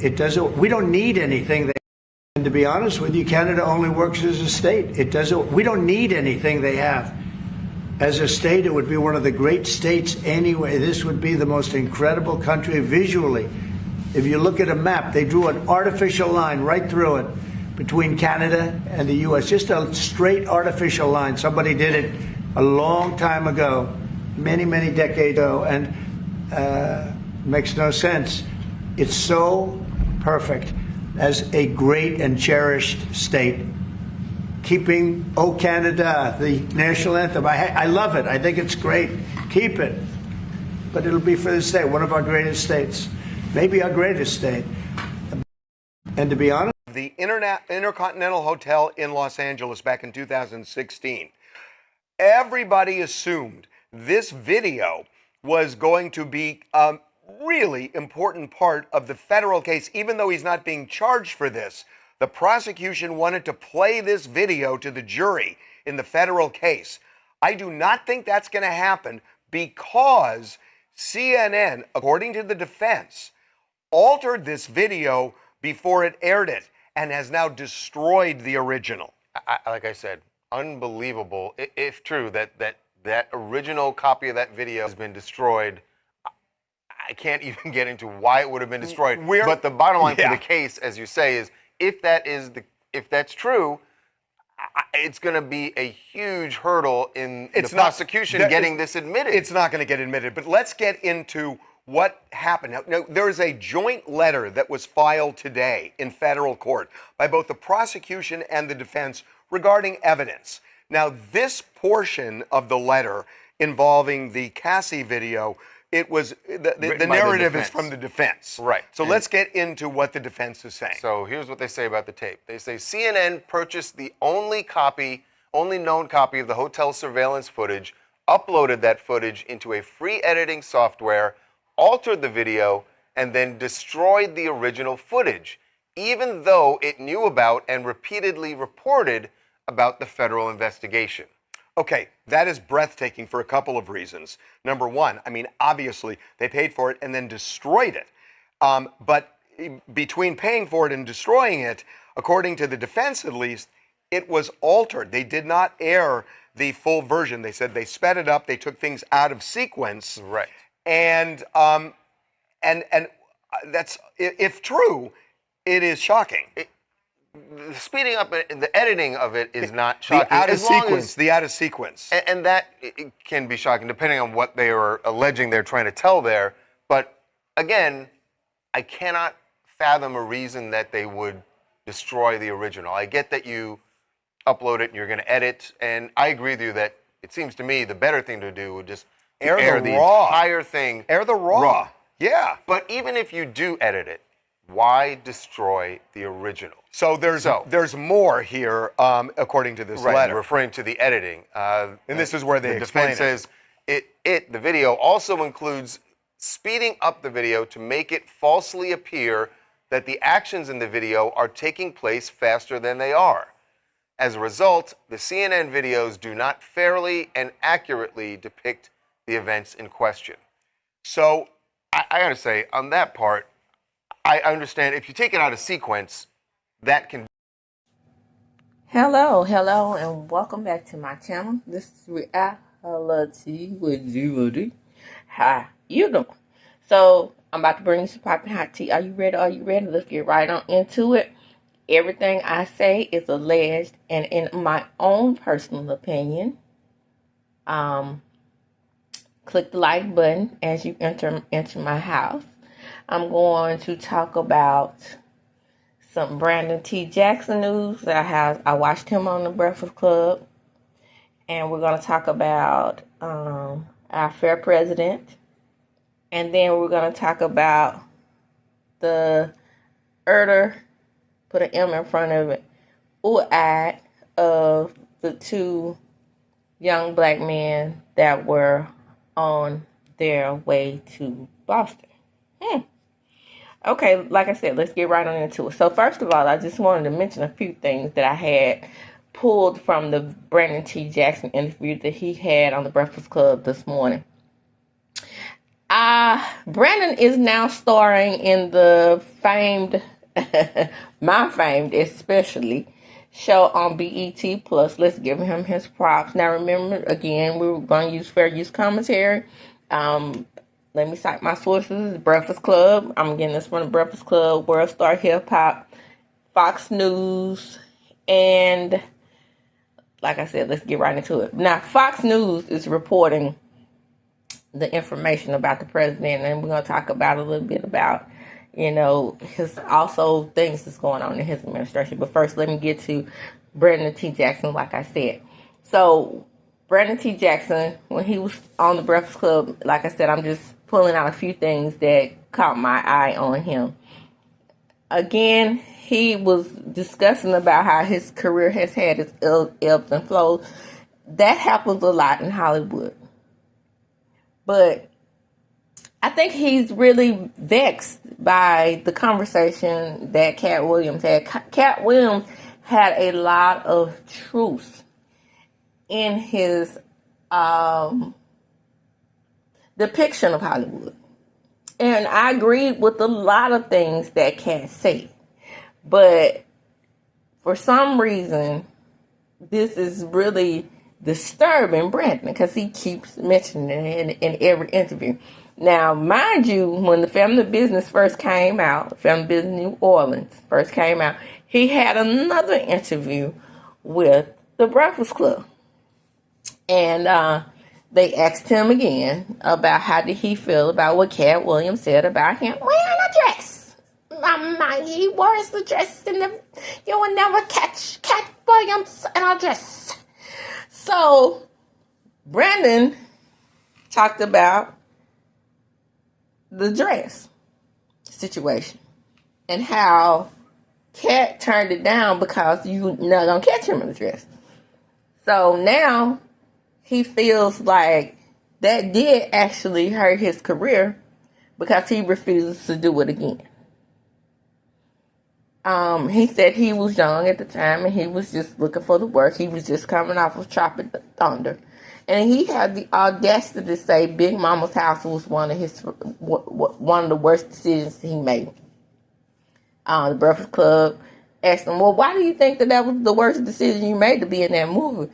It doesn't. We don't need anything. And to be honest with you, Canada only works as a state. It doesn't. We don't need anything they have. As a state, it would be one of the great states anyway. This would be the most incredible country visually. If you look at a map, they drew an artificial line right through it between Canada and the U.S. Just a straight artificial line. Somebody did it a long time ago, many, many decades ago, and makes no sense. It's so perfect as a great and cherished state. Keeping "O Canada," the national anthem. I love it. I think it's great. Keep it. But it'll be for the state, one of our greatest states. Maybe our greatest state. And to be honest, the Intercontinental Hotel in Los Angeles back in 2016. Everybody assumed this video was going to be a really important part of the federal case, even though he's not being charged for this. The prosecution wanted to play this video to the jury in the federal case. I do not think that's going to happen because CNN, according to the defense, altered this video before it aired it and has now destroyed the original. Like I said, unbelievable. If true that original copy of that video has been destroyed, I can't even get into why it would have been destroyed. But the bottom line for the case, as you say, is if that's true, it's going to be a huge hurdle in the prosecution getting this admitted. It's not going to get admitted, but let's get into what happened. Now, there is a joint letter that was filed today in federal court by both the prosecution and the defense regarding evidence. Now, this portion of the letter involving the Cassie video, it was the narrative is from the defense. Right. So let's get into what the defense is saying. So here's what they say about the tape. They say CNN purchased the only known copy of the hotel surveillance footage, uploaded that footage into a free editing software, altered the video, and then destroyed the original footage, even though it knew about and repeatedly reported about the federal investigation. Okay, that is breathtaking for a couple of reasons. Number one, I mean, obviously, they paid for it and then destroyed it. But between paying for it and destroying it, according to the defense at least, it was altered. They did not air the full version. They said they sped it up, they took things out of sequence. Right. And that's, if true, it is shocking. The speeding up, the editing of it is not shocking. The out of sequence. And that it can be shocking depending on what they are alleging they're trying to tell there. But again, I cannot fathom a reason that they would destroy the original. I get that you upload it and you're going to edit, and I agree with you that it seems to me the better thing to do would just air the entire thing. Air the raw. Yeah. But even if you do edit it, why destroy the original? So there's more here, according to this letter. Referring to the editing. And this is where the defense says the video also includes speeding up the video to make it falsely appear that the actions in the video are taking place faster than they are. As a result, the CNN videos do not fairly and accurately depict the events in question. So I gotta say, on that part, I understand if you take it out of sequence, that can. Hello, and welcome back to my channel. This is Reality with D3ATH. How you doing? So I'm about to bring you some popping hot tea. Are you ready? Let's get right on into it. Everything I say is alleged, and in my own personal opinion. Click the like button as you enter into my house. I'm going to talk about some Brandon T. Jackson news. I watched him on the Breakfast Club. And we're going to talk about our fair president. And then we're going to talk about the put an M in front of it, of the two young black men that were on their way to Boston. Okay, like I said, let's get right on into it. So first of all, I just wanted to mention a few things that I had pulled from the Brandon T. Jackson interview that he had on the Breakfast Club this morning. Brandon is now starring in the famed, my famed especially, show on BET Plus. Let's give him his props. Now remember, again, we were going to use fair use commentary. Let me cite my sources. Breakfast Club. I'm getting this from the Breakfast Club, World Star Hip Hop, Fox News, and like I said, let's get right into it. Now, Fox News is reporting the information about the president, and we're going to talk about a little bit about, his also things that's going on in his administration. But first, let me get to Brandon T. Jackson, like I said. So, Brandon T. Jackson, when he was on the Breakfast Club, like I said, I'm just pulling out a few things that caught my eye on him. Again, he was discussing about how his career has had its ebbs and flows. That happens a lot in Hollywood. But I think he's really vexed by the conversation that Katt Williams had. Katt Williams had a lot of truth in his depiction of Hollywood. And I agreed with a lot of things that Katt said. But for some reason, this is really disturbing Brandon because he keeps mentioning it in every interview. Now, mind you, when the Family Business first came out, Family Business New Orleans first came out, he had another interview with the Breakfast Club. And they asked him again about how did he feel about what Katt Williams said about him wearing a dress. He wears the dress and you will never catch Katt Williams in a dress. So, Brandon talked about the dress situation and how Katt turned it down because you're not going to catch him in the dress. So now he feels like that did actually hurt his career because he refuses to do it again. He said he was young at the time and he was just looking for the work. He was just coming off of Tropic Thunder. And he had the audacity to say Big Mama's House was one of the worst decisions he made. The Breakfast Club asked him, well, why do you think that was the worst decision you made to be in that movie?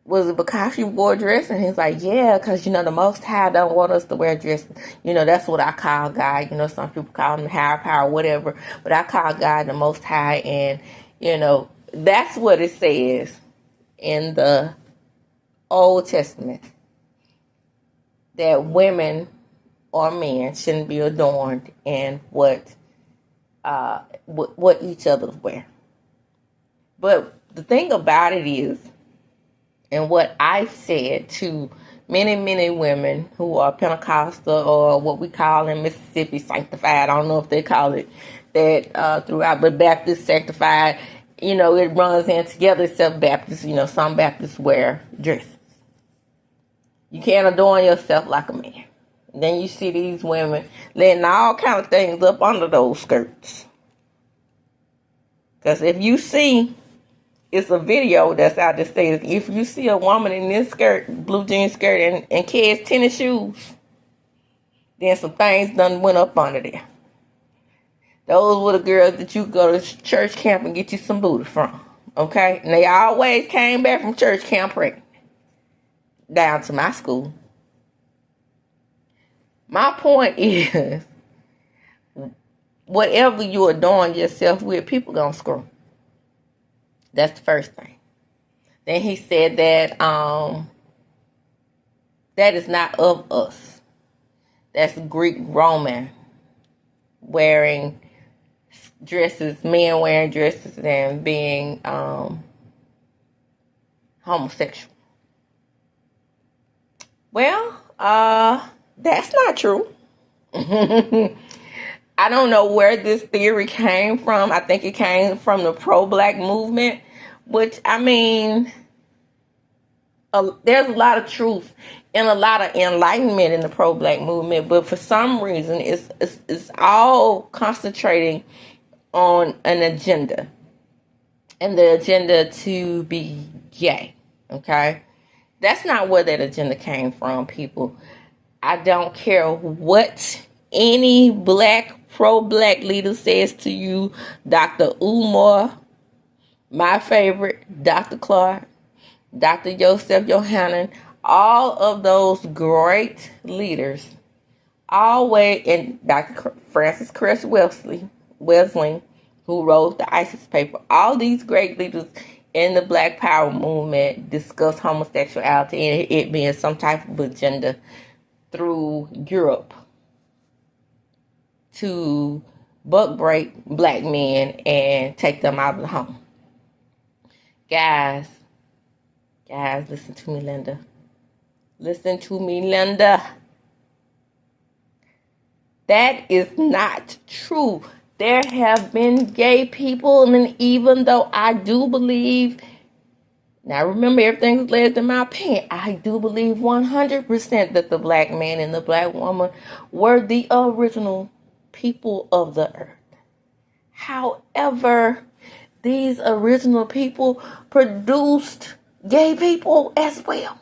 Was it because you wore a dress? And he's like, yeah, because, the Most High don't want us to wear dresses. That's what I call God. Some people call him higher power, whatever. But I call God the Most High. And, that's what it says in the Old Testament. That women or men shouldn't be adorned in what each other wear. But the thing about it is, and what I've said to many, many women who are Pentecostal or what we call in Mississippi sanctified. I don't know if they call it that throughout, but Baptist sanctified, it runs in together except Baptists. Some Baptists wear dresses. You can't adorn yourself like a man. Then you see these women letting all kind of things up under those skirts. Because if you see, it's a video that's out there says, if you see a woman in this skirt, blue jean skirt, and kids' tennis shoes, then some things done went up under there. Those were the girls that you go to church camp and get you some booty from. Okay? And they always came back from church camp pregnant. Down to my school. My point is, whatever you adorn yourself with, people gonna screw. That's the first thing. Then he said that that is not of us. That's Greek Roman wearing dresses, men wearing dresses and being homosexual. Well, that's not true. I don't know where this theory came from. I think it came from the pro-black movement, which, there's a lot of truth and a lot of enlightenment in the pro-black movement, but for some reason, it's all concentrating on an agenda, and the agenda to be gay, okay? That's not where that agenda came from, people. I don't care what any pro-black leader says to you. Dr. Umar, my favorite, Dr. Clark, Dr. Joseph Yohanan, all of those great leaders, always, and Dr. Francis Cress Wesleyan, who wrote the ISIS paper, all these great leaders in the Black Power movement discuss homosexuality and it being some type of agenda through Europe to buck break black men and take them out of the home. Guys, listen to me, Linda. Listen to me, Linda. That is not true. There have been gay people, and even though I do believe, now remember, everything's led to my opinion, I do believe 100% that the black man and the black woman were the original people of the earth. However, these original people produced gay people as well.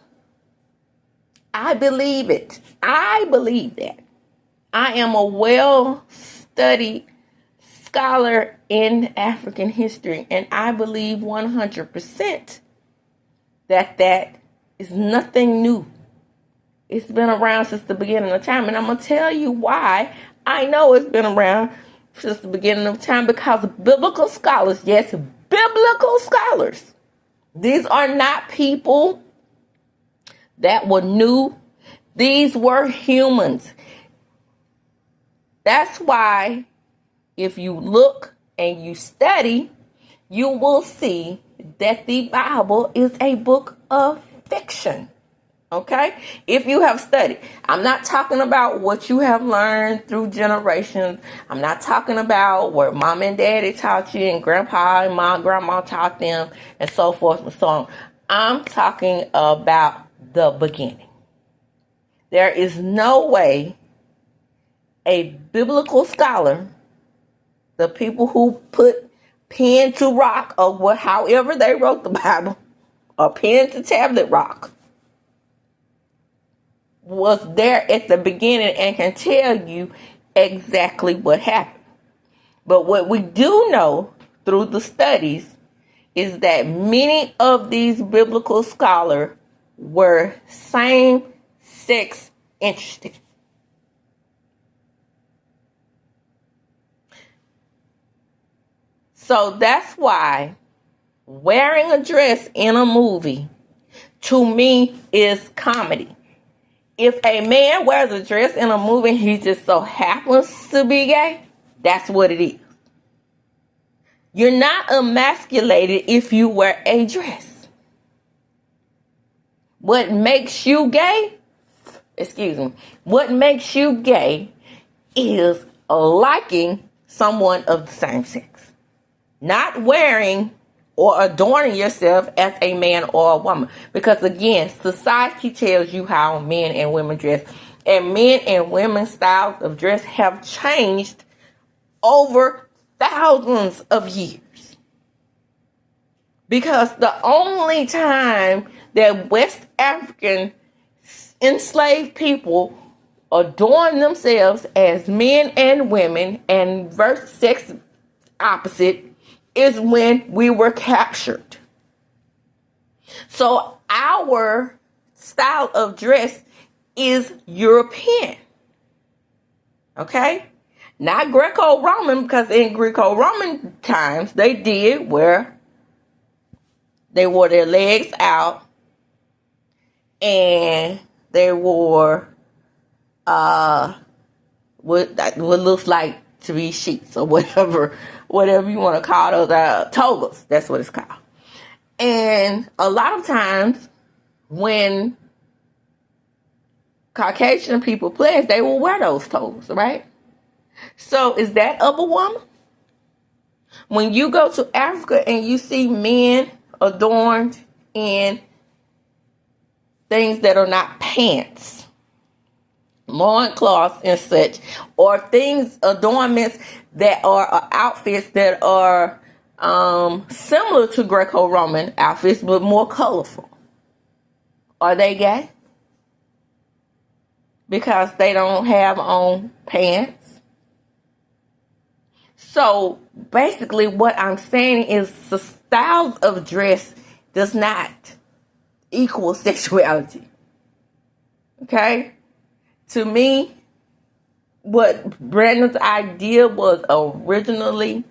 I believe it. I believe that. I am a well-studied scholar in African history, and I believe 100% that is nothing new. It's been around since the beginning of time, and I'm going to tell you why I know it's been around since the beginning of time, because biblical scholars, yes, biblical scholars, these are not people that were new. These were humans. That's why if you look and you study, you will see that the Bible is a book of fiction. Okay? If you have studied. I'm not talking about what you have learned through generations. I'm not talking about what mom and daddy taught you and grandpa and grandma taught them and so forth and so on. I'm talking about the beginning. There is no way a biblical scholar, the people who put pen to rock or however they wrote the Bible, or pen to tablet rock, was there at the beginning and can tell you exactly what happened. But what we do know through the studies is that many of these biblical scholars were same-sex interested. So that's why wearing a dress in a movie, to me, is comedy. If a man wears a dress in a movie, he just so happens to be gay, that's what it is. You're not emasculated if you wear a dress. What makes you gay, what makes you gay is liking someone of the same sex. Not wearing or adorning yourself as a man or a woman. Because again, society tells you how men and women dress. And men and women's styles of dress have changed over thousands of years. Because the only time that West African enslaved people adorn themselves as men and women and sex opposite is when we were captured. So our style of dress is European. Okay? Not Greco-Roman, because in Greco-Roman times they wore their legs out and they wore what looks like to be sheets or whatever you want to call those, togas. That's what it's called. And a lot of times when Caucasian people pledge, they will wear those togas, right? So is that of a woman? When you go to Africa and you see men adorned in things that are not pants, loincloths and such, or adornments that are outfits that are similar to Greco-Roman outfits but more colorful, are they gay? because they don't have on pants. So basically what I'm saying is the styles of dress does not equal sexuality. Okay? To me, what Brandon's idea was originally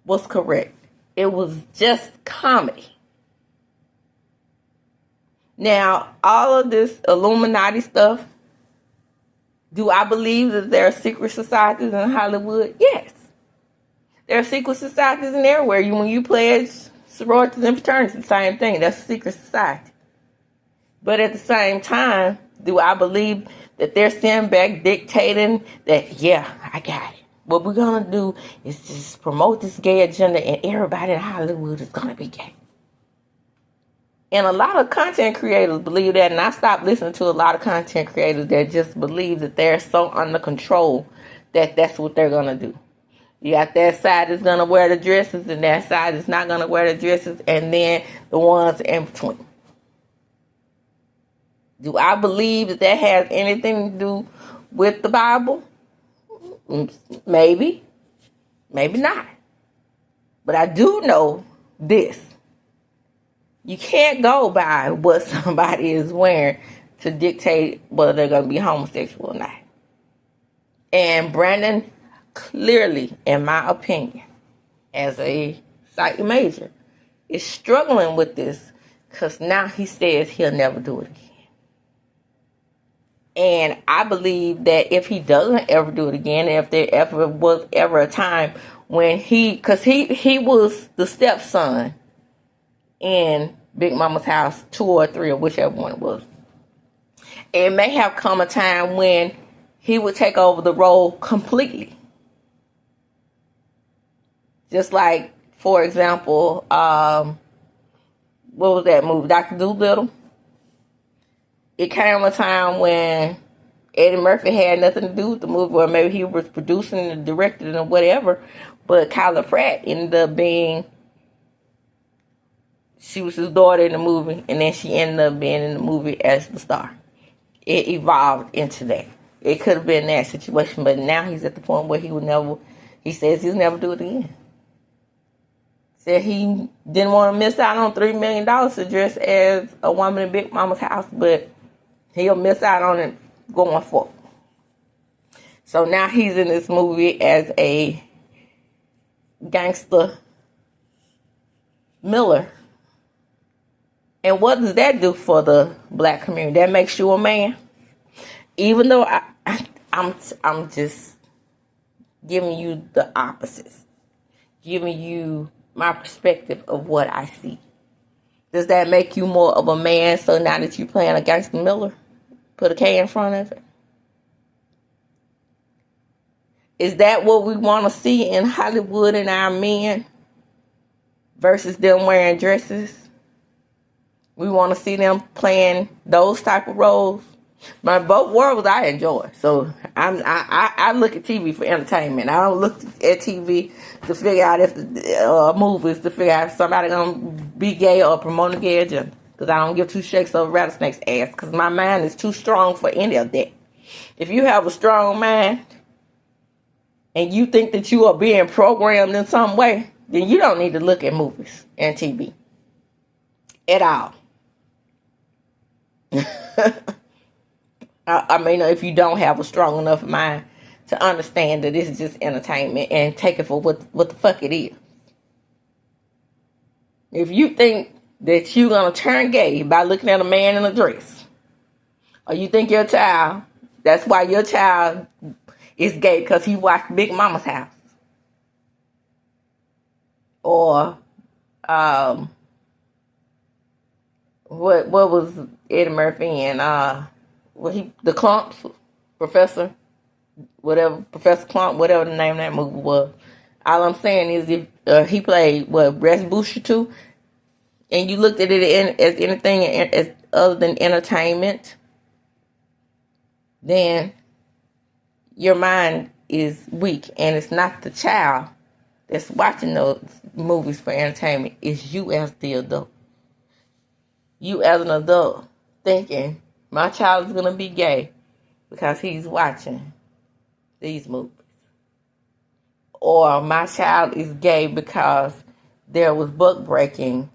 was correct. It was just comedy. Now, all of this Illuminati stuff, do I believe that there are secret societies in Hollywood? Yes. There are secret societies in everywhere. When you pledge sororities and fraternities, the same thing. That's a secret society. But at the same time, do I believe that they're sitting back dictating that, yeah, I got it. What we're going to do is just promote this gay agenda and everybody in Hollywood is going to be gay. And a lot of content creators believe that, and I stopped listening to a lot of content creators that just believe that they're so under control that that's what they're going to do. You got that side that's going to wear the dresses and that side that's not going to wear the dresses, and then the ones in between. Do I believe that that has anything to do with the Bible? Maybe. Maybe not. But I do know this. You can't go by what somebody is wearing to dictate whether they're going to be homosexual or not. And Brandon clearly, in my opinion, as a psych major, is struggling with this because now he says he'll never do it again. And I believe that if he doesn't ever do it again, if there ever was ever a time when because he was the stepson in Big Mama's house 2 or 3 or whichever one it was. It may have come a time when he would take over the role completely. Just like, for example, what was that movie, Dr. Dolittle? It came a time when Eddie Murphy had nothing to do with the movie, or maybe he was producing and directing or whatever, but Kyla Pratt ended up being, she was his daughter in the movie, and then she ended up being in the movie as the star. It evolved into that. It could have been that situation, but now he's at the point where he says he'll never do it again. Said he didn't want to miss out on $3 million to dress as a woman in Big Mama's house, but he'll miss out on it going forward. So now he's in this movie as a gangster Miller. And what does that do for the black community? That makes you a man. Even though I'm just giving you the opposites, giving you my perspective of what I see. Does that make you more of a man? So now that you're playing a gangster Miller, put a K in front of it. Is that what we want to see in Hollywood in our men versus them wearing dresses? We want to see them playing those type of roles. Both worlds I enjoy. So I look at TV for entertainment. I don't look at TV to figure out if movies to figure out if somebody gonna be gay or promote a gay agenda. Because I don't give 2 shakes over rattlesnake's ass. Because my mind is too strong for any of that. If you have a strong mind and you think that you are being programmed in some way, then you don't need to look at movies and TV at all. I mean, if you don't have a strong enough mind to understand that this is just entertainment and take it for what the fuck it is. If you think that you're going to turn gay by looking at a man in a dress, or you think your child, that's why your child is gay because he watched Big Mama's house, or what was Eddie Murphy in the Clumps, Professor Clump, whatever the name of that movie was. All I'm saying is if he played Breast Booster 2, and you looked at it as anything as other than entertainment, then your mind is weak, and it's not the child that's watching those movies for entertainment. It's you as the adult. You as an adult thinking, my child is going to be gay because he's watching these movies. Or my child is gay because there was buck breaking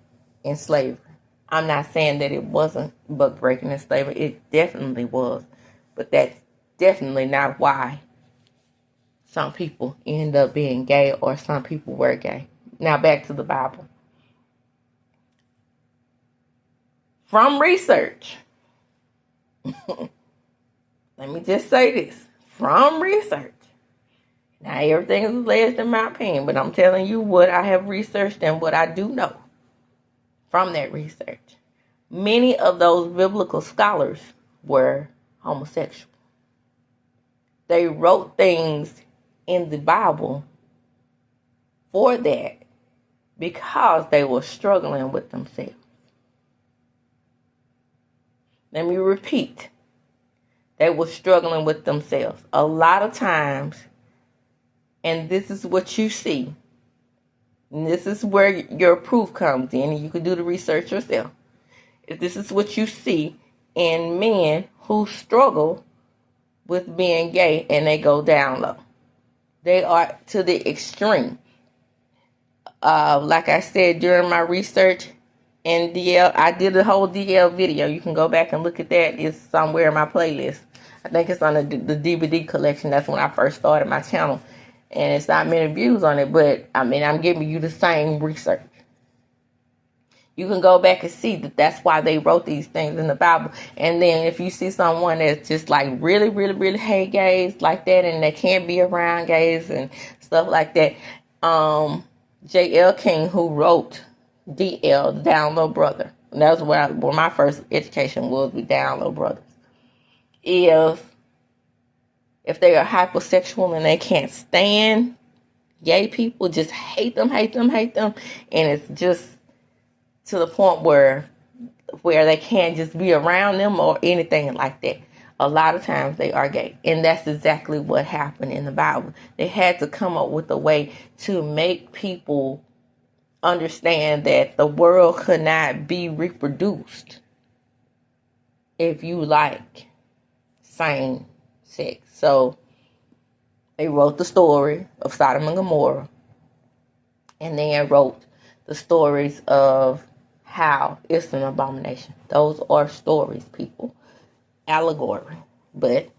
in slavery. I'm not saying that it wasn't buck breaking in slavery. It definitely was. But that's definitely not why some people end up being gay or some people were gay. Now back to the Bible. From research, let me just say this. From research. Now everything is alleged in my opinion, but I'm telling you what I have researched and what I do know from that research. Many of those biblical scholars were homosexual. They wrote things in the Bible for that because they were struggling with themselves. Let me repeat. They were struggling with themselves. A lot of times, and this is what you see, and this is where your proof comes in, and you can do the research yourself. If this is what you see in men who struggle with being gay and they go down low. They are to the extreme. Like I said during my research in DL, I did a whole DL video. You can go back and look at that. It's somewhere in my playlist. I think it's on the DVD collection. That's when I first started my channel. And it's not many views on it, but I mean, I'm giving you the same research. You can go back and see that that's why they wrote these things in the Bible. And then if you see someone that's just like really, really, really hate gays like that, and they can't be around gays and stuff like that, J.L. King, who wrote DL, the Down Low Brother, and that was where my first education was with Down Low Brothers, if they are hypersexual and they can't stand gay people, just hate them, and it's just to the point where they can't just be around them or anything like that. A lot of times they are gay. And that's exactly what happened in the Bible. They had to come up with a way to make people understand that the world could not be reproduced if you like same sex. So they wrote the story of Sodom and Gomorrah. And then wrote the stories of how it's an abomination. Those are stories, people. Allegory. But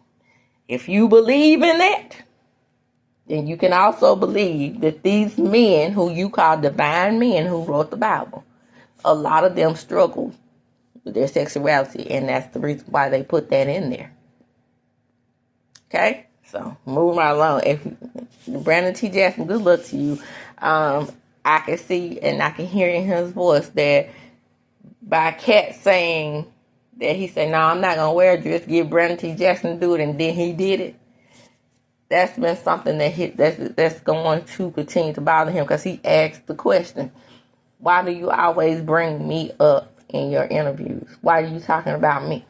if you believe in that, then you can also believe that these men who you call divine men who wrote the Bible, a lot of them struggled with their sexuality, and that's the reason why they put that in there. Okay? So, moving right along. If Brandon T. Jackson, good luck to you. I can see and I can hear in his voice that by KATT saying that he said, no, I'm not going to wear a dress, give Brandon T. Jackson to do it, and then he did it. That's been something that's going to continue to bother him, because he asked the question, why do you always bring me up in your interviews? Why are you talking about me?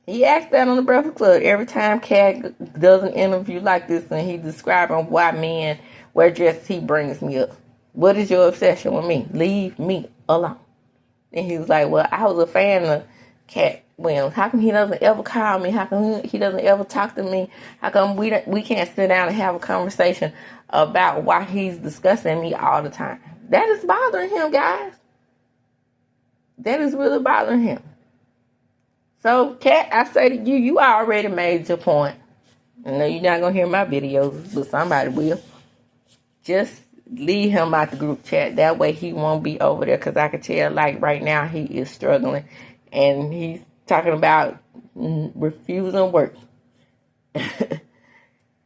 He asked that on the Breakfast Club every time KATT does an interview like this and he's describing why men wear dresses, he brings me up. What is your obsession with me? Leave me alone. And he was like, well, I was a fan of KATT Williams. How come he doesn't ever call me? How come he doesn't ever talk to me? How come we can't sit down and have a conversation about why he's discussing me all the time? That is bothering him, guys. That is really bothering him. So, KATT, I say to you, you already made your point. I know you're not going to hear my videos, but somebody will. Just leave him out the group chat. That way he won't be over there, because I can tell, like, right now he is struggling. And he's talking about refusing work.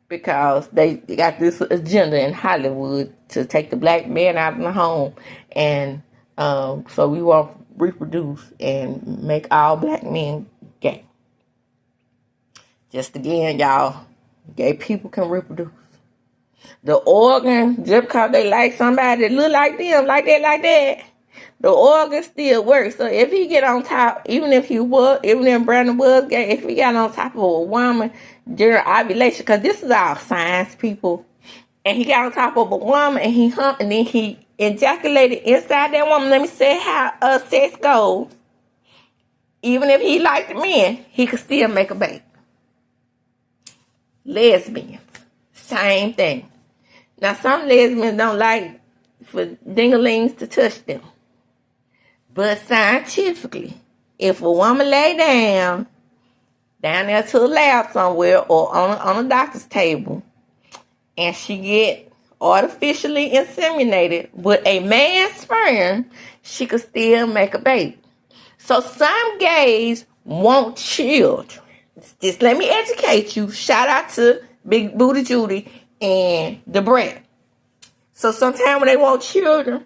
Because they got this agenda in Hollywood to take the black man out of the home. And so we won't reproduce and make all black men gay. Just again, y'all, gay people can reproduce. The organ, just because they like somebody that look like them, like that, the organ still works. So if he get on top, even if Brandon was gay, if he got on top of a woman during ovulation, because this is all science, people, and he got on top of a woman and he humped and then he ejaculated inside that woman. Let me say how sex goes. Even if he liked men, he could still make a baby. Lesbians, same thing. Now, some lesbians don't like for dinglings to touch them. But scientifically, if a woman lay down there to the lab somewhere or on a doctor's table, and she get artificially inseminated with a man's sperm, she could still make a baby. So some gays want children. Just let me educate you. Shout out to Big Booty Judy and the Brat. So sometimes when they want children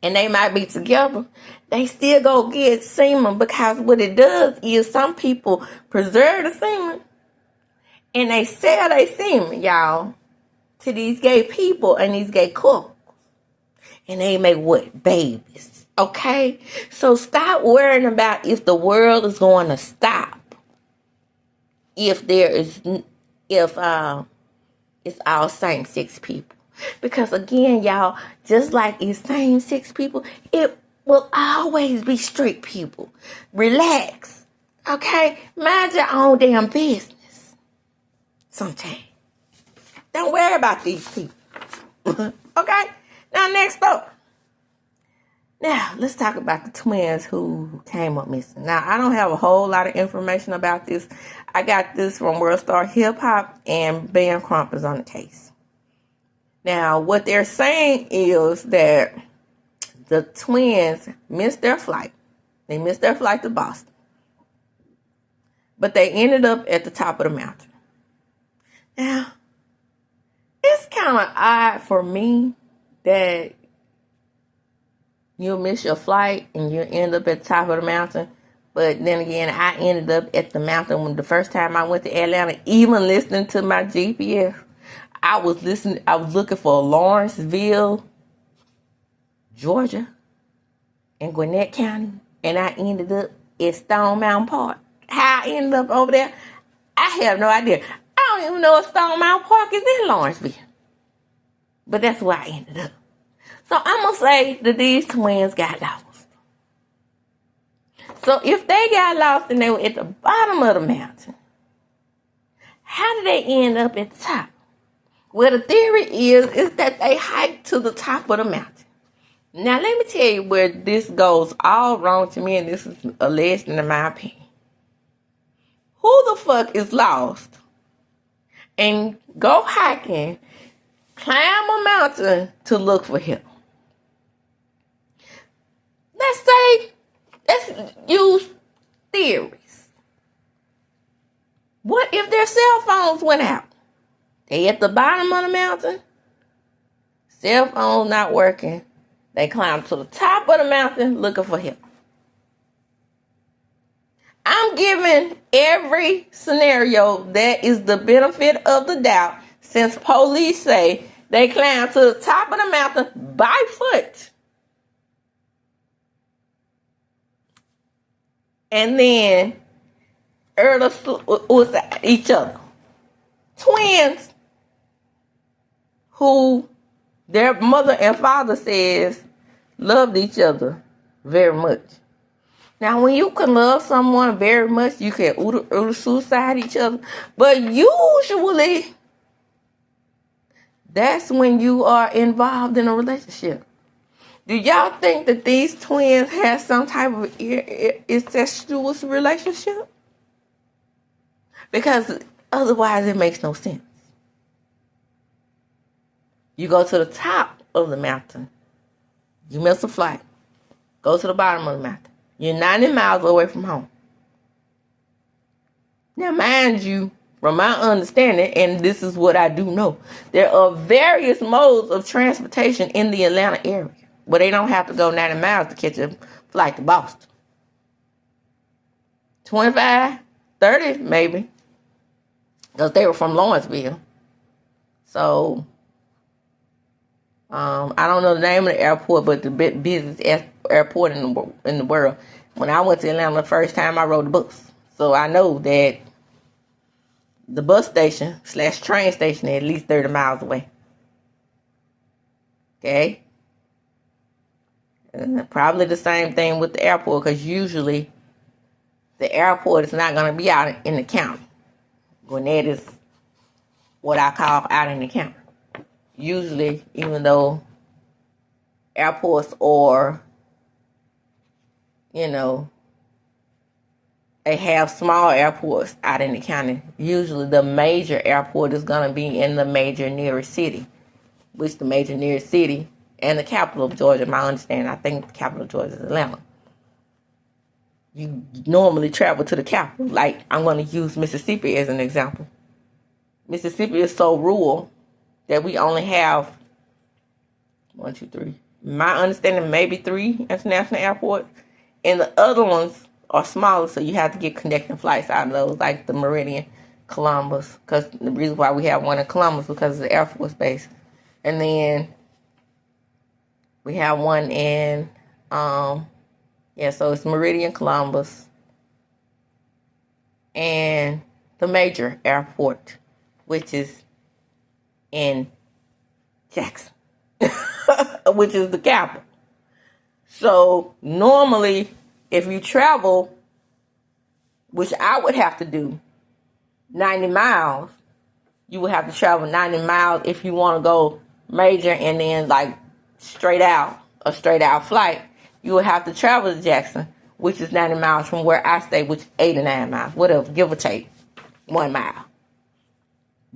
and they might be together, they still go get semen, because what it does is some people preserve the semen and they sell their semen, y'all, to these gay people and these gay couples. And they make what? Babies. Okay? So stop worrying about if the world is going to stop. If it's all same-sex people. Because again, y'all, just like it's same-sex people, it will always be straight people. Relax. Okay? Mind your own damn business. Sometimes. Don't worry about these people. Okay? Now, next up. Now, let's talk about the twins who came up missing. Now, I don't have a whole lot of information about this. I got this from World Star Hip Hop, and Ben Crump is on the case. Now, what they're saying is that the twins missed their flight. They missed their flight to Boston. But they ended up at the top of the mountain. Now, it's kind of odd for me that you'll miss your flight and you end up at the top of the mountain. But then again, I ended up at the mountain when the first time I went to Atlanta, even listening to my GPS. I was looking for Lawrenceville, Georgia, in Gwinnett County, and I ended up at Stone Mountain Park. How I ended up over there, I have no idea. I don't even know if Stone Mountain Park is in Lawrenceville. But that's where I ended up. So I'm going to say that these twins got lost. So if they got lost and they were at the bottom of the mountain, how did they end up at the top? Well, the theory is that they hiked to the top of the mountain. Now, let me tell you where this goes all wrong to me, and this is alleged in my opinion. Who the fuck is lost and go hiking, climb a mountain to look for help? Let's use theories. What if their cell phones went out? They at the bottom of the mountain, cell phones not working. They climb to the top of the mountain looking for help. I'm giving every scenario that is the benefit of the doubt, since police say they climb to the top of the mountain by foot. And then was each other. Twins who their mother and father says loved each other very much. Now, when you can love someone very much, you can suicide each other. But usually, that's when you are involved in a relationship. Do y'all think that these twins had some type of incestuous relationship? Because otherwise it makes no sense. You go to the top of the mountain. You miss a flight. Go to the bottom of the mountain. You're 90 miles away from home. Now, mind you, from my understanding, and this is what I do know, there are various modes of transportation in the Atlanta area. But they don't have to go 90 miles to catch a flight to Boston. 25, 30 maybe. Because they were from Lawrenceville. So, I don't know the name of the airport, but the business airport in the world. When I went to Atlanta the first time, I rode the bus. So I know that the bus station / train station is at least 30 miles away. Okay? Probably the same thing with the airport, because usually The airport is not going to be out in the county. Gwinnett is what I call out in the county. Usually, even though airports are, they have small airports out in the county, usually the major airport is going to be in the major nearest city, which the major nearest city and the capital of Georgia, my understanding, I think the capital of Georgia is Atlanta. You normally travel to the capital. Like, I'm going to use Mississippi as an example. Mississippi is so rural that we only have 1, 2, 3. My understanding, maybe 3 international airports. And the other ones are smaller, so you have to get connecting flights out of those, like the Meridian, Columbus. Because the reason why we have one in Columbus because of the Air Force Base. And then we have one in, so it's Meridian, Columbus, and the major airport, which is in Jackson, which is the capital. So normally, if you travel, which I would have to do, 90 miles, you would have to travel 90 miles if you want to go major and then like a straight out flight. You would have to travel to Jackson, which is 90 miles from where I stay, which is 89 miles, whatever, give or take 1 mile.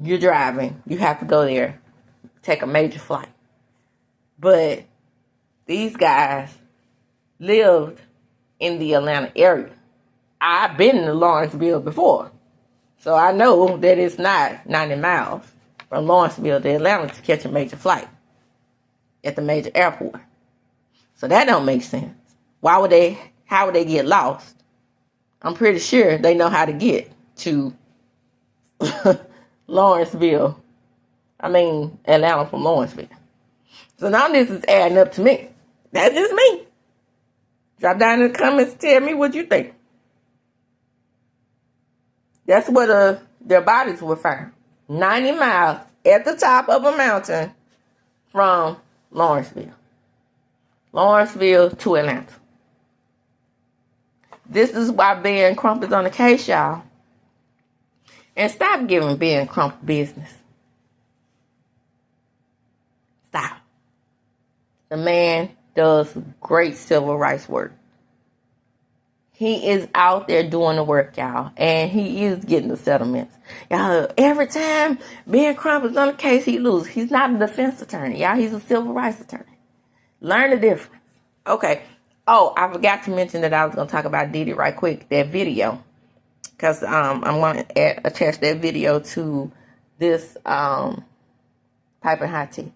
You're driving. You have to go there, take a major flight. But these guys lived in the Atlanta area. I've been to Lawrenceville before, so I know that it's not 90 miles from Lawrenceville to Atlanta to catch a major flight at the major airport. So that don't make sense. How would they get lost? I'm pretty sure they know how to get to Atlanta from Lawrenceville. So now this is adding up to me. That's just me. Drop down in the comments and tell me what you think. That's where their bodies were found. 90 miles at the top of a mountain from Lawrenceville. Lawrenceville to Atlanta. This is why Ben Crump is on the case, y'all. And stop giving Ben Crump business. Stop. The man does great civil rights work. He is out there doing the work, y'all. And he is getting the settlements. Y'all, every time Ben Crump is on the case, he loses. He's not a defense attorney, y'all. He's a civil rights attorney. Learn the difference. Okay. Oh, I forgot to mention that I was going to talk about Diddy right quick, that video. Because I'm going to attach that video to this Piping Hot Tea.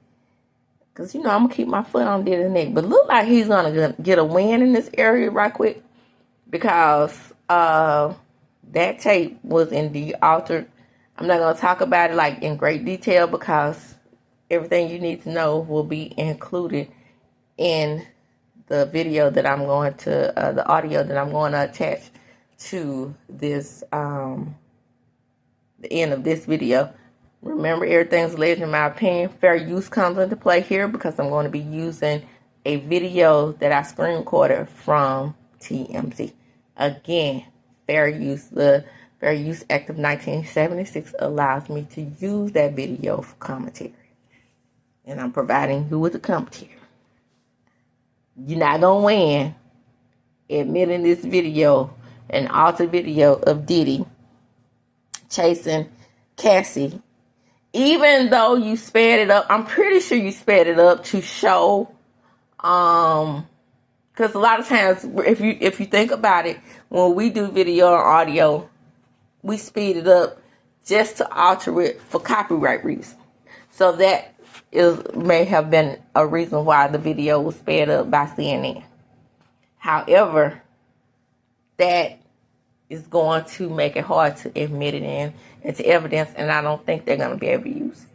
Because, I'm going to keep my foot on Diddy's neck. But look like he's going to get a win in this area right quick. Because that tape was indeed altered. I'm not going to talk about it like in great detail because everything you need to know will be included in the video that I'm going to, the audio that I'm going to attach to this, the end of this video. Remember, everything's alleged in my opinion. Fair use comes into play here because I'm going to be using a video that I screen recorded from TMZ. Again, fair use. The Fair Use Act of 1976 allows me to use that video for commentary. And I'm providing you with the commentary. You're not going to win admitting this video, an altered video of Diddy chasing Cassie. Even though you sped it up, I'm pretty sure you sped it up to show, because a lot of times, if you think about it, when we do video or audio, we speed it up just to alter it for copyright reasons. So that may have been a reason why the video was sped up by CNN. However, that is going to make it hard to admit it into evidence, and I don't think they're going to be able to use it.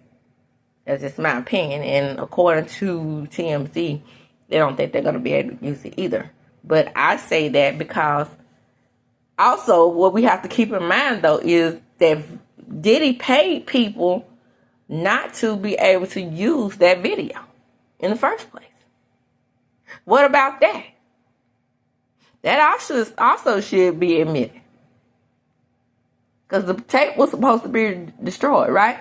That's just my opinion, and according to TMZ, they don't think they're going to be able to use it either. But I say that because also what we have to keep in mind, though, is that Diddy paid people not to be able to use that video in the first place. What about that? That also should be admitted. Because the tape was supposed to be destroyed, right?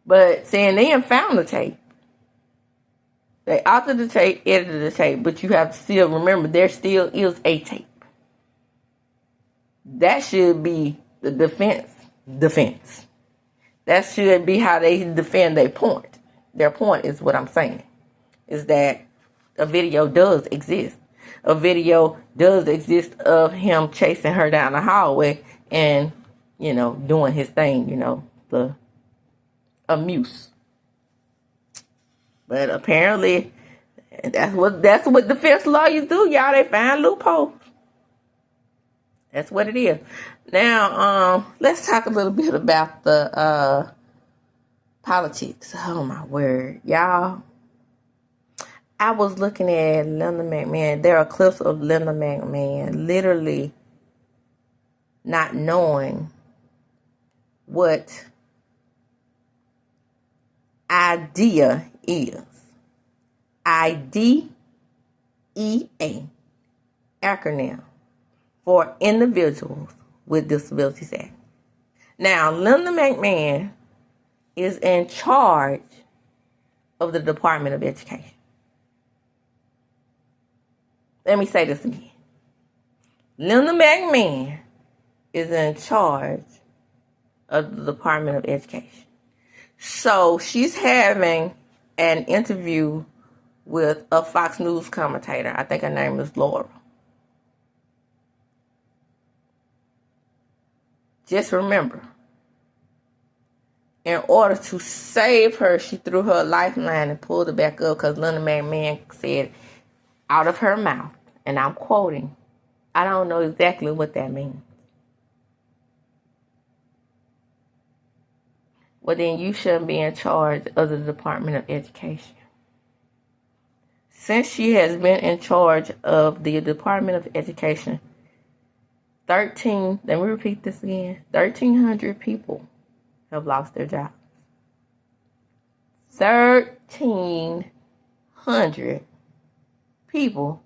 But CNN found the tape. They altered the tape, edited the tape, but you have to still remember there still is a tape. That should be the defense. That should be how they defend their point. Their point is what I'm saying, is that a video does exist. A video does exist of him chasing her down the hallway and, doing his thing, the amuse. But apparently, that's what defense lawyers do, y'all. They find loopholes. That's what it is. Now, let's talk a little bit about the politics. Oh my word, y'all. I was looking at Linda Mcmahon. There are clips of Linda Mcmahon literally not knowing what IDEA is. IDEA, acronym for Individuals with Disabilities Act. Now, Linda Mcmahon is in charge of the Department of Education. Let me say this again. Linda Mcmahon is in charge of the Department of Education. So she's having an interview with a Fox News commentator. I think her name is Laura. Just remember, in order to save her, she threw her a lifeline and pulled it back up because Linda McMahon said out of her mouth, and I'm quoting, I don't know exactly what that means. Well, then you shouldn't be in charge of the Department of Education. Since she has been in charge of the Department of Education, let me repeat this again, 1,300 people have lost their jobs. 1,300 people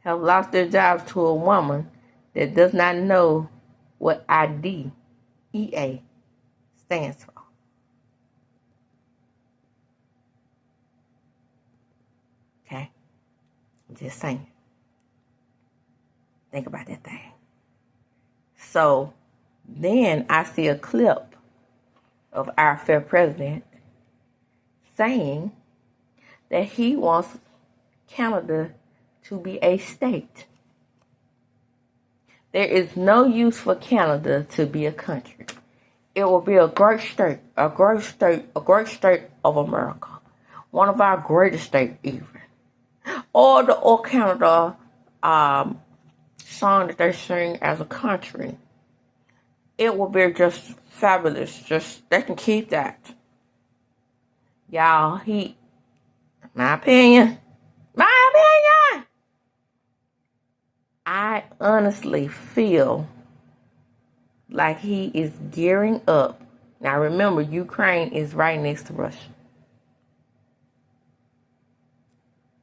have lost their jobs to a woman that does not know what IDEA stands for. Okay? I'm just saying. Think about that thing. So then I see a clip of our fair president saying that he wants Canada to be a state. There is no use for Canada to be a country. It will be a great state of America. One of our greatest states even. Or Canada song that they sing as a country. It will be just fabulous. They can keep that. Y'all, my opinion, I honestly feel like he is gearing up. Now remember, Ukraine is right next to Russia.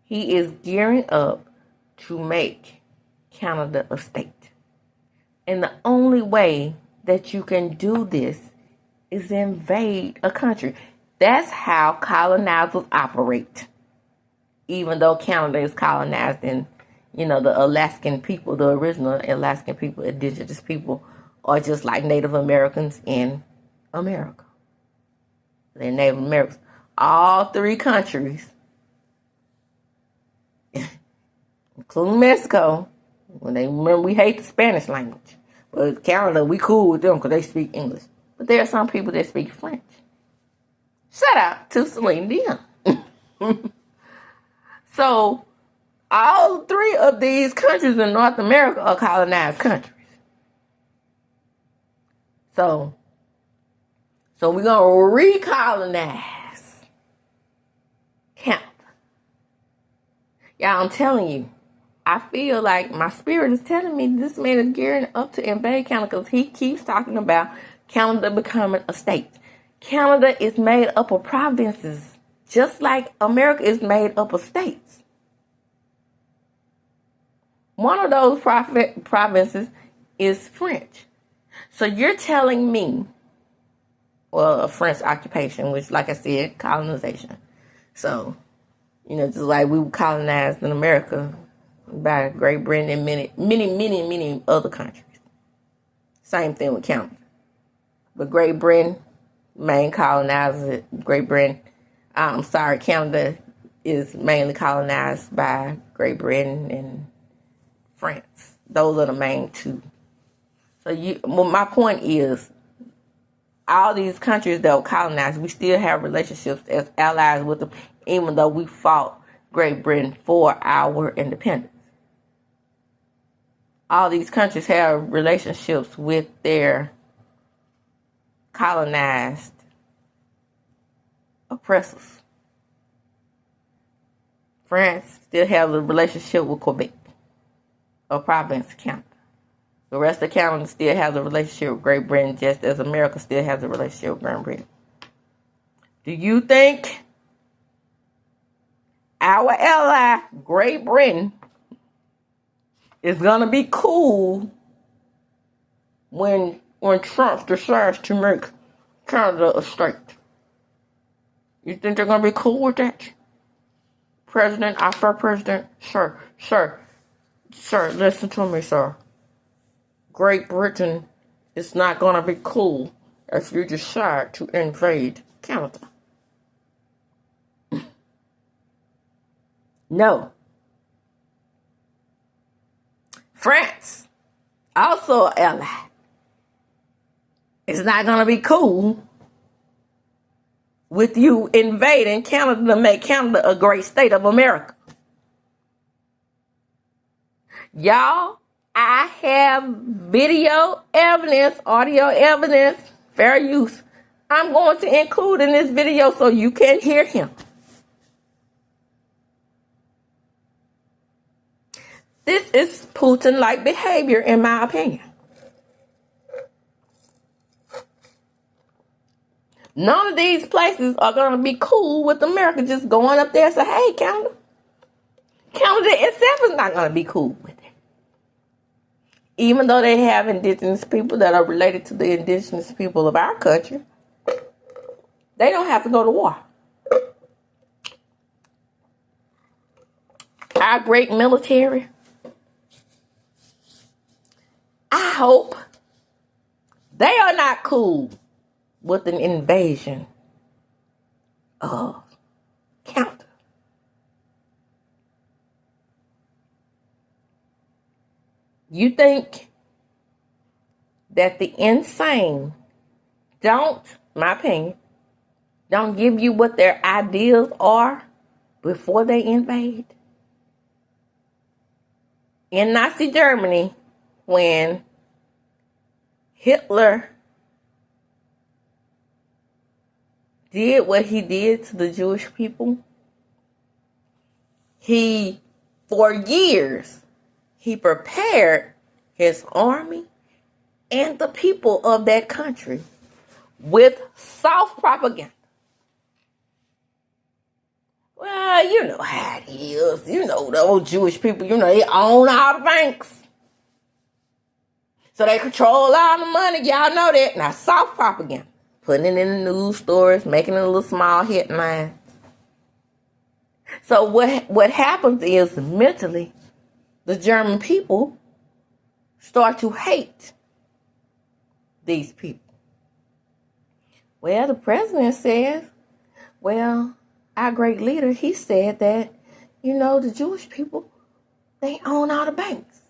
He is gearing up to make Canada a state. And the only way that you can do this is invade a country. That's how colonizers operate. Even though Canada is colonized and, the Alaskan people, the original Alaskan people, indigenous people, are just like Native Americans in America. They're Native Americans. All three countries, including Mexico, remember we hate the Spanish language. But Canada, we cool with them because they speak English. But there are some people that speak French. Shout out to Celine Dion. So, all three of these countries in North America are colonized countries. So we're going to recolonize Canada. Y'all, I'm telling you, I feel like my spirit is telling me this man is gearing up to invade Canada because he keeps talking about Canada becoming a state. Canada is made up of provinces, just like America is made up of states. One of those provinces is French. So you're telling me, well, a French occupation, which, like I said, colonization. So, just like we were colonized in America by Great Britain and many other countries. Same thing with Canada. But Great Britain, main colonizer, Canada is mainly colonized by Great Britain and France. Those are the main two. So my point is, all these countries that were colonized, we still have relationships as allies with them, even though we fought Great Britain for our independence. All these countries have relationships with their colonized oppressors. France still has a relationship with Quebec, a province of Canada. The rest of Canada still has a relationship with Great Britain, just as America still has a relationship with Great Britain. Do you think our ally, Great Britain, is going to be cool when Trump decides to make Canada a state? You think they're going to be cool with that? Our first president, sir, listen to me, sir. Great Britain is not going to be cool if you decide to invade Canada. No. France, also an ally, is not going to be cool with you invading Canada to make Canada a great state of America. Y'all, I have video evidence, audio evidence, fair use. I'm going to include in this video so you can hear him. This is Putin-like behavior, in my opinion. None of these places are going to be cool with America just going up there and say, hey, Canada. Canada itself is not going to be cool with it. Even though they have indigenous people that are related to the indigenous people of our country, they don't have to go to war. Our great military, I hope they are not cool with an invasion of Canada. You think that the insane my opinion, don't give you what their ideals are before they invade? In Nazi Germany, when Hitler did what he did to the Jewish people, for years, he prepared his army and the people of that country with soft propaganda. Well, you know how it is. The old Jewish people, they own all the banks. So they control all the money. Y'all know that. Now, soft propaganda. Putting it in the news stories, making it a little small headline. So what happens is, mentally, the German people start to hate these people. Well, the president says, our great leader, he said that, the Jewish people, they own all the banks.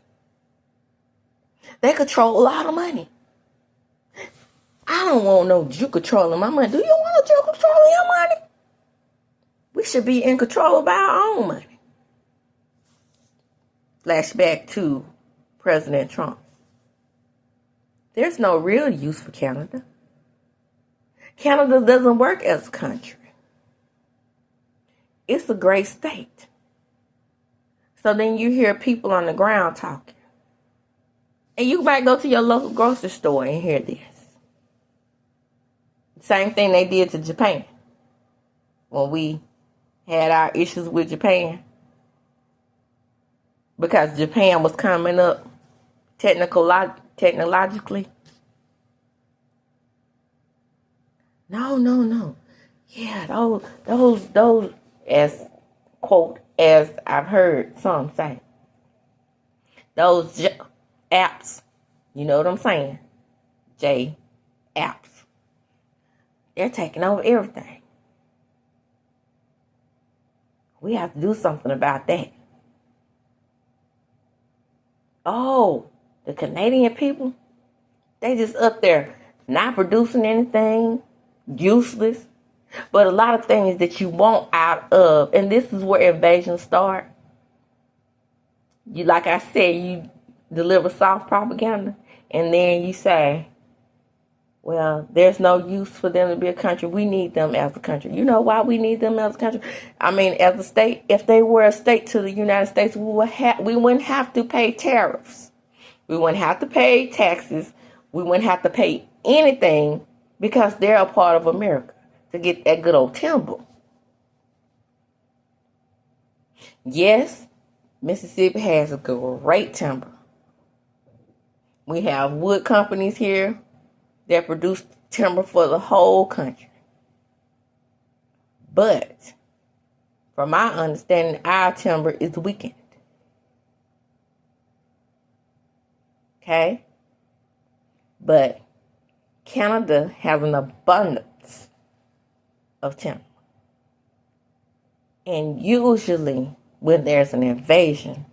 They control a lot of money. I don't want no Jew controlling my money. Do you want a Jew controlling your money? We should be in control of our own money. Flashback to President Trump. There's no real use for Canada. Canada doesn't work as a country. It's a great state. So then you hear people on the ground talking. And you might go to your local grocery store and hear this. Same thing they did to Japan. When we had our issues with Japan. Because Japan was coming up technologically. No. Yeah, those, as quote, as I've heard some say, those apps, you know what I'm saying? Apps. They're taking over everything. We have to do something about that. Oh, the Canadian people, they just up there not producing anything, useless. But a lot of things that you want out of, and this is where invasions start. You, like I said, you deliver soft propaganda, and then you say, well, there's no use for them to be a country. We need them as a country. You know why we need them as a country? I mean, as a state, if they were a state to the United States, we wouldn't have to pay tariffs. We wouldn't have to pay taxes. We wouldn't have to pay anything because they're a part of America to get that good old timber. Yes, Mississippi has a great timber. We have wood companies here that produce timber for the whole country. But, from my understanding, our timber is weakened. Okay? But Canada has an abundance of timber. And usually, when there's an invasion,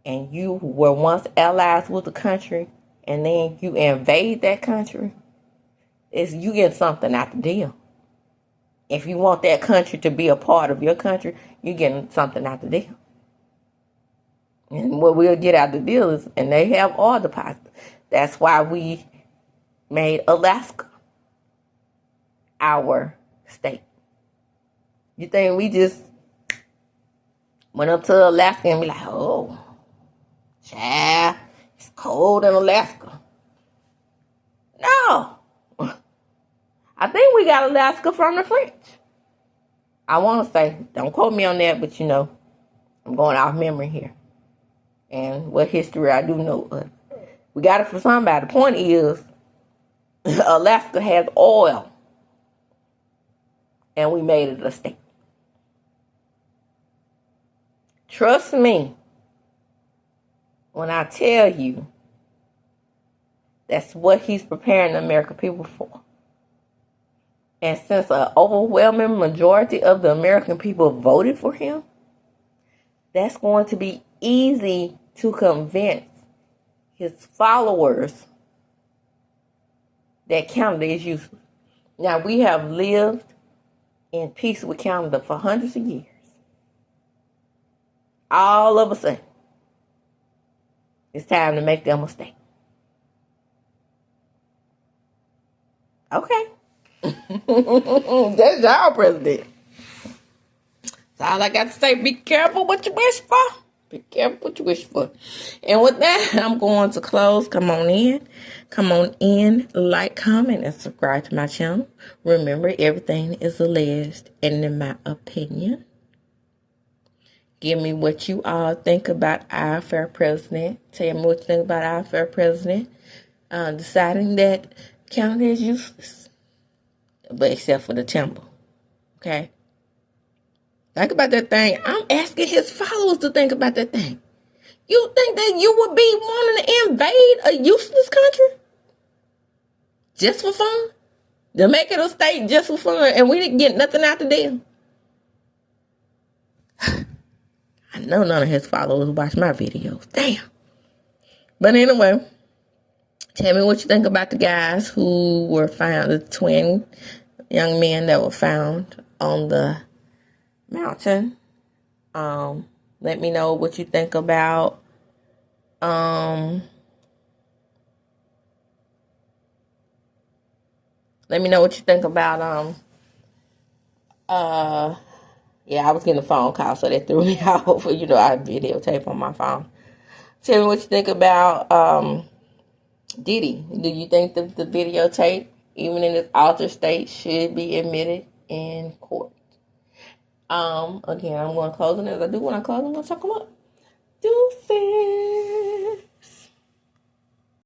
and you were once allies with the country, and then you invade that country, you get something out the deal. If you want that country to be a part of your country, you get something out the deal. And what we'll get out the deal is, and they have oil deposits. That's why we made Alaska our state. You think we just went up to Alaska and be like, oh, child, it's cold in Alaska. No. I think we got Alaska from the French. I want to say, don't quote me on that, but you know, I'm going off memory here. And what history I do know. We got it from somebody. The point is, Alaska has oil. And we made it a state. Trust me when I tell you that's what he's preparing the American people for. And since an overwhelming majority of the American people voted for him, that's going to be easy to convince his followers that Canada is useless. Now, we have lived in peace with Canada for hundreds of years. All of a sudden, it's time to make them a mistake. Okay. That's y'all president. That's all I got to say. Be careful what you wish for. Be careful what you wish for. And with that, I'm going to close. Come on in, like, comment, and subscribe to my channel. Remember, everything is alleged, and in my opinion, give me what you all think about our fair president. Tell me what you think about our fair president. Deciding that Canada is useless. But except for the timber. Okay? Think about that thing. I'm asking his followers to think about that thing. You think that you would be wanting to invade a useless country? Just for fun? To make it a state just for fun and we didn't get nothing out the deal? I know none of his followers watch my videos. Damn. But anyway, tell me what you think about the guys who were found, the twin young men that were found on the mountain. Let me know what you think about let me know what you think about yeah, I was getting a phone call, so that threw me off. You know, I videotape on my phone. Tell me what you think about Diddy. Do you think that the videotape, even in its altered state, should be admitted in court? Again, I'm going to close on it. As I do when I close, I'm going to talk about Deuces.